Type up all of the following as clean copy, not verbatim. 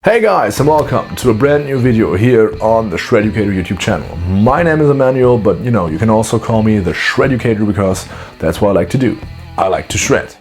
Hey guys, and welcome to a brand new video here on the Shreducator YouTube channel. My name is Emmanuel, but you can also call me the Shreducator because that's what I like to do. I like to shred.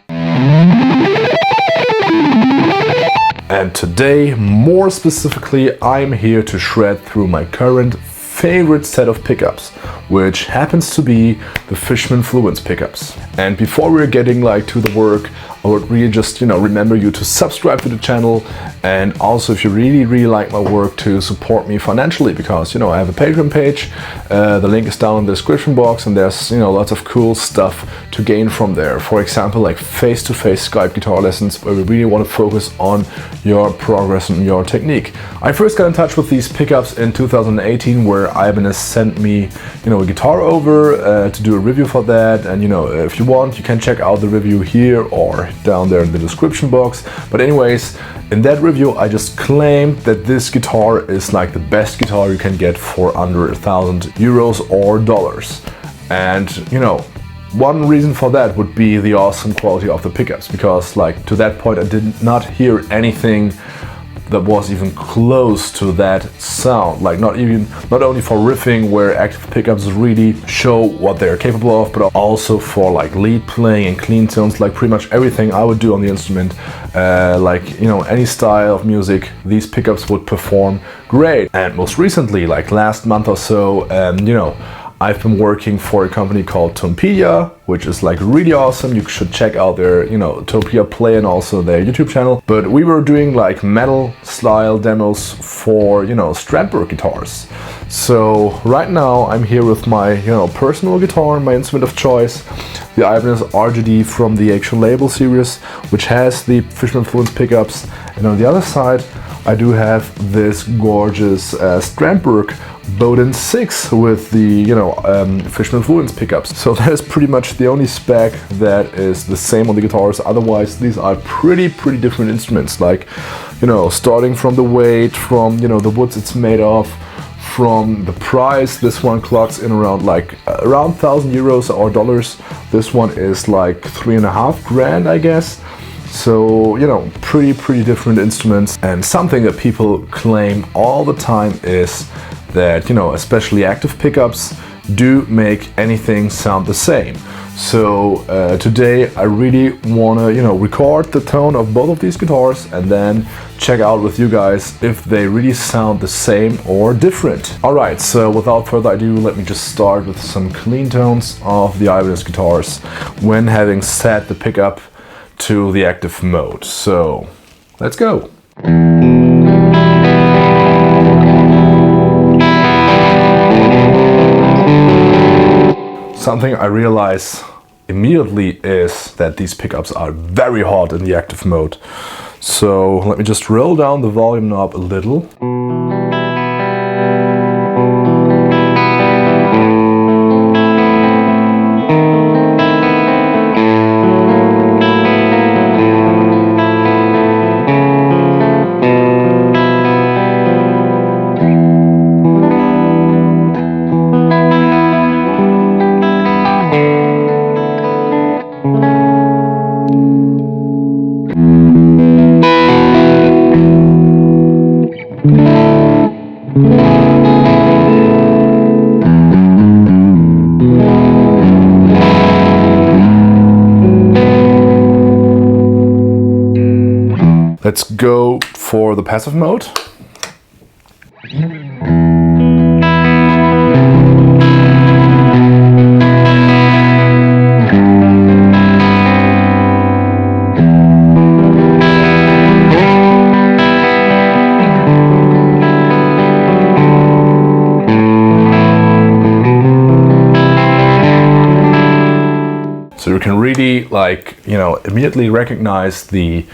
And today, more specifically, I'm here to shred through my current favorite set of pickups, which happens to be the Fishman Fluence pickups. And before we're getting to the work, I would really just remember you to subscribe to the channel, and also if you really like my work, to support me financially, because I have a Patreon page. The link is down in the description box, and there's lots of cool stuff to gain from there. For example, like face-to-face Skype guitar lessons, where we really want to focus on your progress and your technique. I first got in touch with these pickups in 2018, where Ibanez sent me a guitar over to do a review for that. And if you want, you can check out the review here or down there in the description box. But anyways, in that review I just claimed that this guitar is like the best guitar you can get for under 1,000 euros or dollars. And one reason for that would be the awesome quality of the pickups, because to that point I did not hear anything that was even close to that sound. Not only for riffing, where active pickups really show what they're capable of, but also for lead playing and clean tones, pretty much everything I would do on the instrument. Any style of music, these pickups would perform great. And most recently, last month or so, I've been working for a company called Tonepedia, which is really awesome. You should check out their Tonepedia Play and also their YouTube channel. But we were doing metal style demos for Strandberg guitars. So right now I'm here with my personal guitar, my instrument of choice, the Ibanez RGD from the actual label series, which has the Fishman Fluence pickups. And on the other side I do have this gorgeous Strandberg Bowden 6 with the Fishman Fluence pickups. So that is pretty much the only spec that is the same on the guitars. Otherwise, these are pretty different instruments. Starting from the weight, from the woods it's made of, from the price. This one clocks in around 1,000 euros or dollars. This one is 3.5 grand, I guess. So pretty different instruments. And something that people claim all the time is that especially active pickups do make anything sound the same. So today I really want to record the tone of both of these guitars and then check out with you guys if they really sound the same or different. Alright, so without further ado, let me just start with some clean tones of the Ibanez guitars when having set the pickup to the active mode. So let's go. Something I realize immediately is that these pickups are very hot in the active mode. So let me just roll down the volume knob a little. Let's go for the passive mode. So you can really immediately recognize the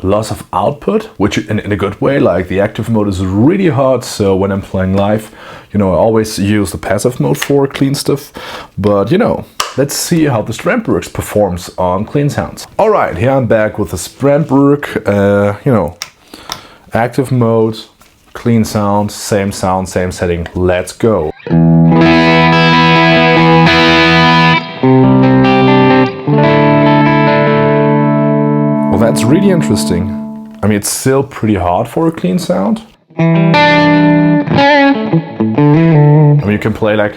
loss of output, which in a good way. The active mode is really hot, so when I'm playing live, I always use the passive mode for clean stuff. But let's see how the Strandberg performs on clean sounds. Alright, here I'm back with the Strandberg, active mode, clean sound, same setting. Let's go. Well, that's really interesting. I mean, it's still pretty hard for a clean sound. I mean, you can play like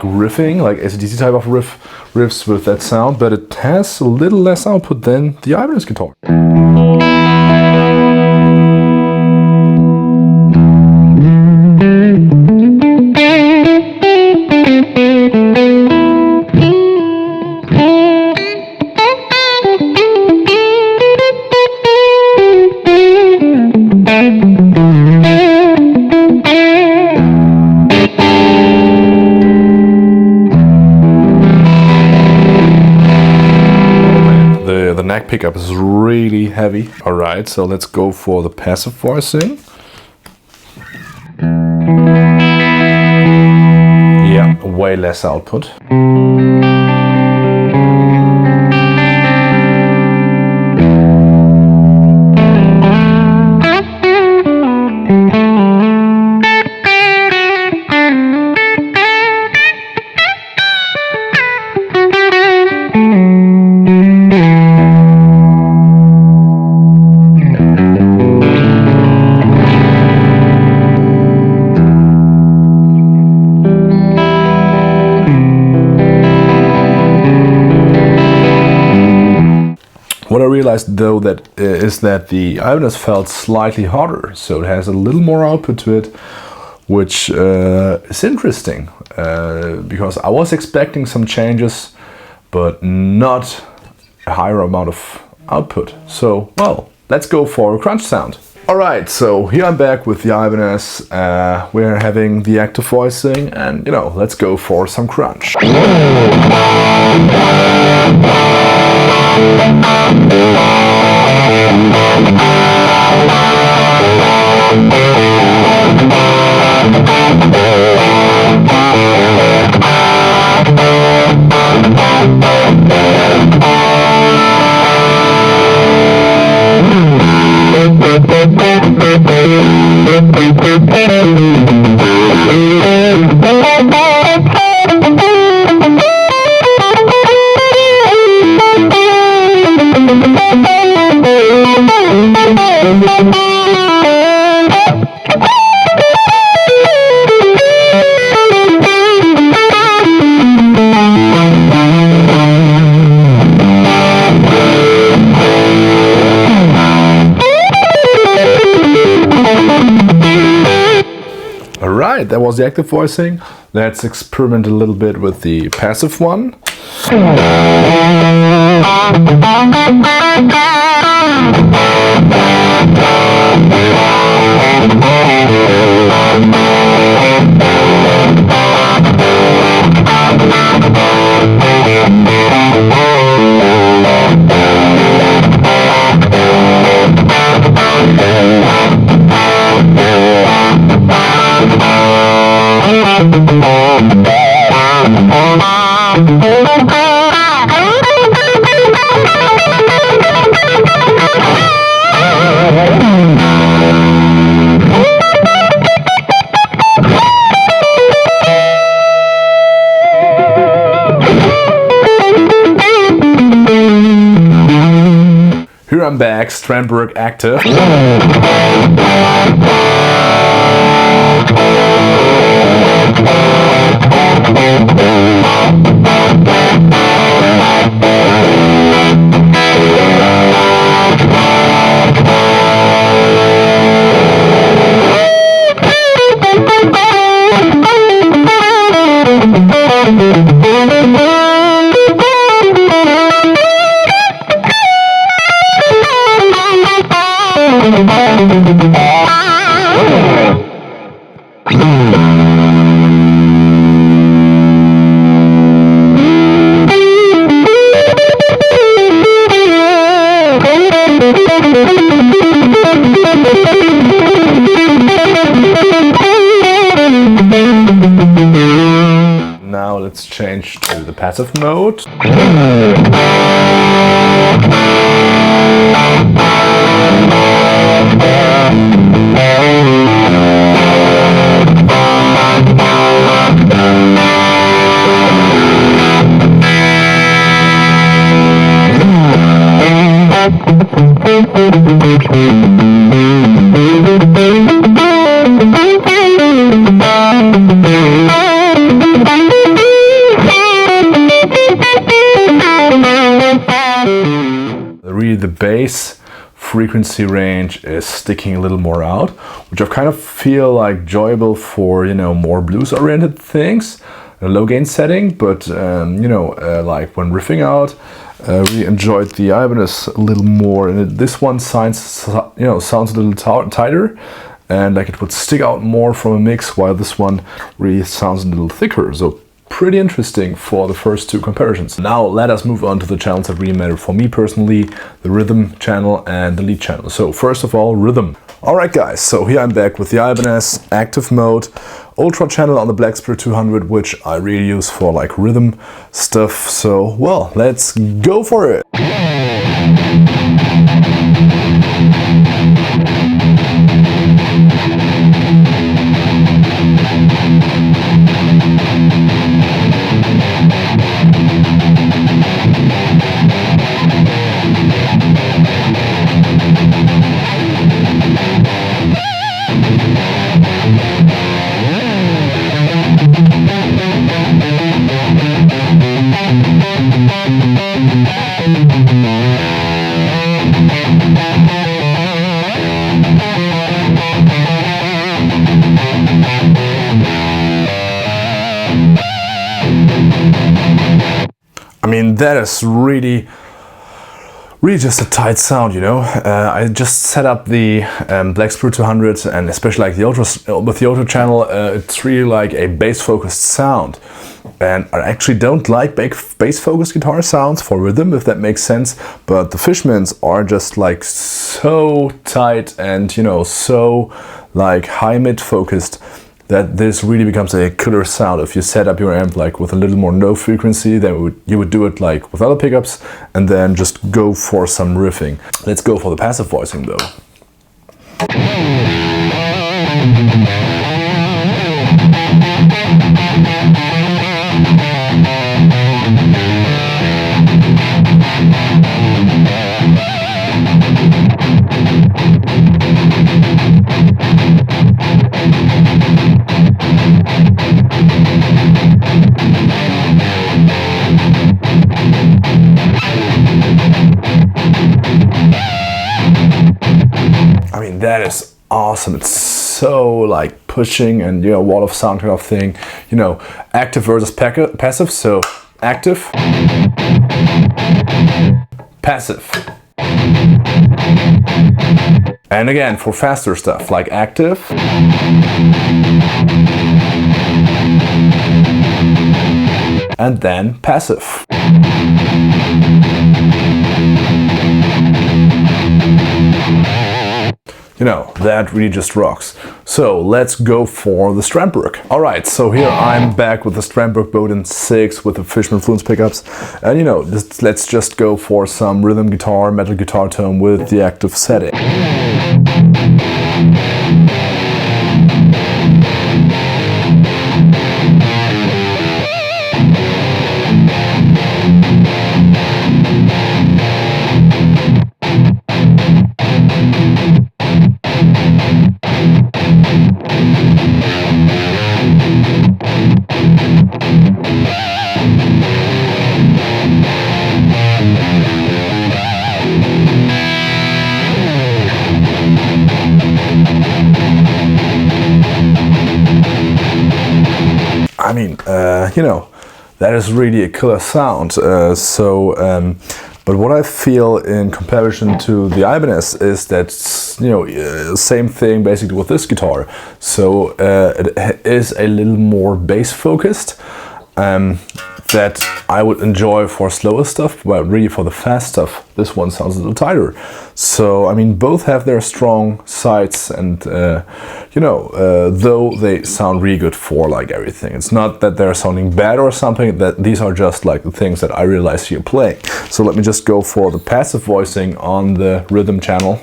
riffing, like AC/DC type of riffs with that sound, but it has a little less output than the Ibanez guitar. The neck pickup is really heavy. Alright, so let's go for the passive voicing. Yeah, way less output. What I realized though is that the Ibanez felt slightly harder, so it has a little more output to it, which is interesting because I was expecting some changes, but not a higher amount of output. So, well, let's go for a crunch sound. Alright, so here I'm back with the Ibanez. We're having the active voicing and, let's go for some crunch. Alright, that was the active voicing. Let's experiment a little bit with the passive one. Here I'm back, Strandberg active. Now let's change to the passive mode. Really, the bass frequency range is sticking a little more out, which I kind of feel like enjoyable for, you know, more blues oriented things, a low gain setting, but like when riffing out, really enjoyed the Ibanez a little more, and this one sounds a little tighter, and like it would stick out more from a mix, while this one really sounds a little thicker. So pretty interesting for the first two comparisons. Now let us move on to the channels that really matter for me personally, the rhythm channel and the lead channel. So first of all, rhythm. Alright guys, so here I'm back with the Ibanez active mode ultra channel on the Black Spirit 200, which I really use for like rhythm stuff. So well, let's go for it. I mean, that is really just a tight sound, you know. I just set up the Black Spirit 200, and especially like the ultra with the ultra channel, it's really like a bass focused sound. And I actually don't like bass focused guitar sounds for rhythm, if that makes sense. But the Fishmans are just like so tight and, you know, so like high mid focused, that this really becomes a killer sound. If you set up your amp like with a little more low frequency, then you would do it like with other pickups and then just go for some riffing. Let's go for the passive voicing though. I mean, that is awesome. It's so like pushing and, you know, wall of sound kind of thing. You know, active versus passive. So active, passive. And again, for faster stuff like active, and then passive. You know, that really just rocks. So let's go for the Strandberg. Alright, so here I'm back with the Strandberg Bowden 6 with the Fishman Fluence pickups. And you know, let's just go for some rhythm guitar, metal guitar tone with the active setting. I mean, you know, that is really a killer sound. But what I feel in comparison to the Ibanez is that, you know, same thing basically with this guitar. So it is a little more bass focused. That I would enjoy for slower stuff, but really for the fast stuff, this one sounds a little tighter. So, I mean, both have their strong sides, and you know, though they sound really good for like everything. It's not that they're sounding bad or something, that these are just like the things that I realize here playing. So let me just go for the passive voicing on the rhythm channel.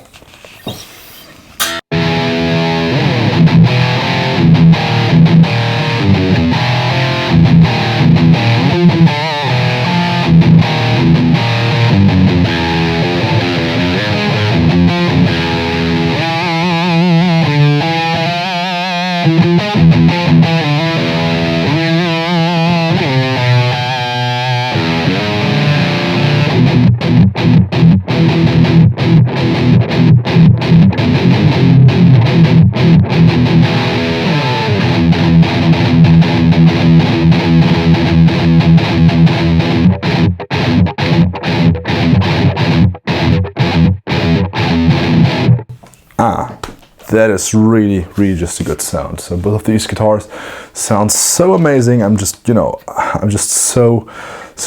That is really, really just a good sound. So both of these guitars sound so amazing. I'm just, I'm just so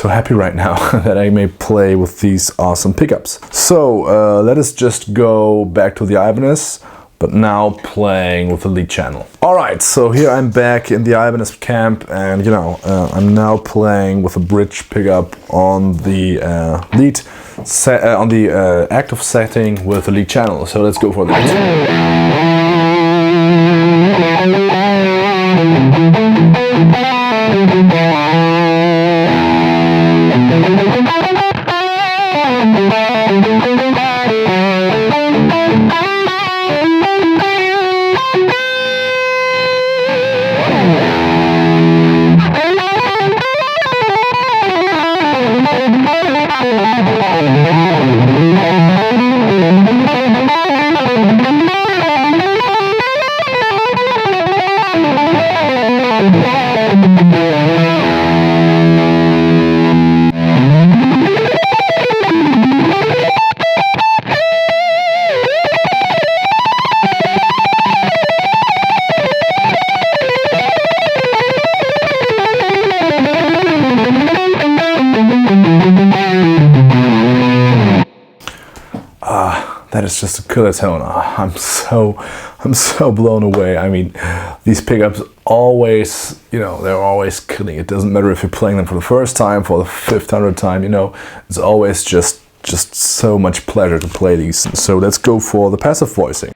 happy right now that I may play with these awesome pickups. So let us just go back to the Ibanez, but now playing with the lead channel. All right, so here I'm back in the Ibanez camp, and I'm now playing with a bridge pickup on the lead on the active setting with the lead channel. So let's go for that. That is just a killer tone. I'm so blown away. I mean, these pickups always, they're always killing. It doesn't matter if you're playing them for the first time, for the 500th time, it's always just so much pleasure to play these. So let's go for the passive voicing.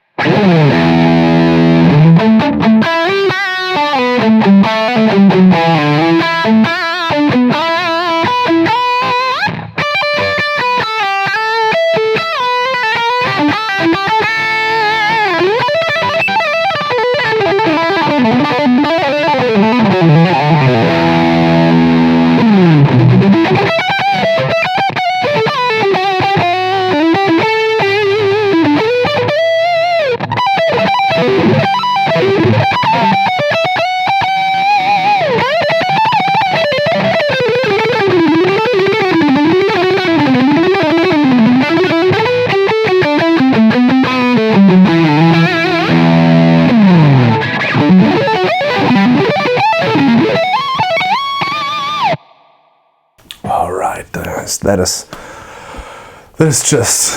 That is just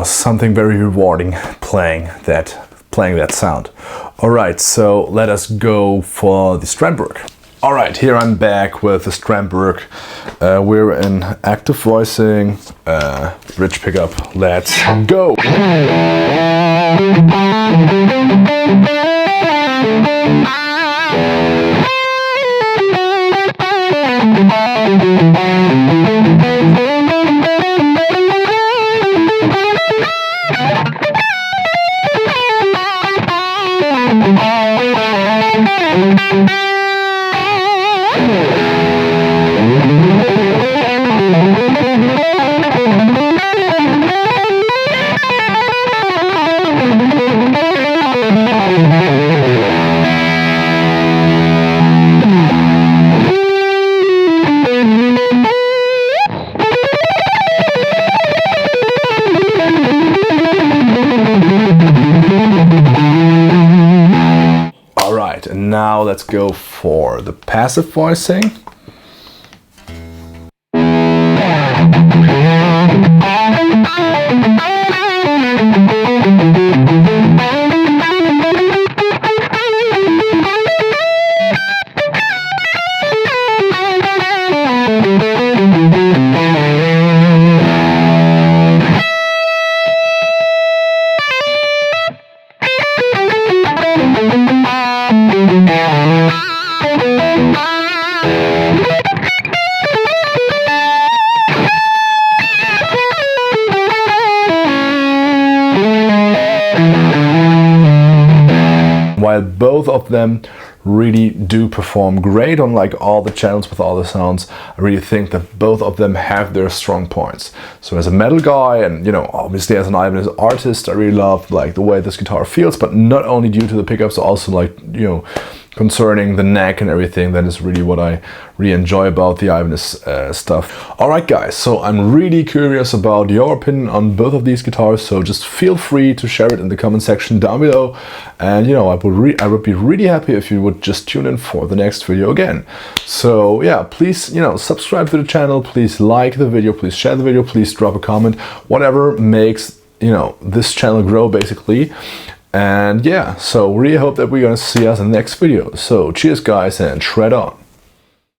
something very rewarding playing that sound. All right, so let us go for the Strandberg. All right, here I'm back with the Strandberg. We're in active voicing, bridge pickup. Let's go. And now let's go for the passive voicing. While both of them really do perform great on like all the channels with all the sounds, I really think that both of them have their strong points. So as a metal guy, and obviously as an Ibanez artist, I really love like the way this guitar feels, but not only due to the pickups, also like concerning the neck and everything. That is really what I really enjoy about the Ibanez stuff. Alright guys, so I'm really curious about your opinion on both of these guitars, so just feel free to share it in the comment section down below. And you know, I would be really happy if you would just tune in for the next video again. So yeah, please, you know, subscribe to the channel, please like the video, please share the video, please drop a comment, whatever makes, you know, this channel grow basically. And yeah, so really hope that we're gonna see us in the next video. So cheers guys, and shred on.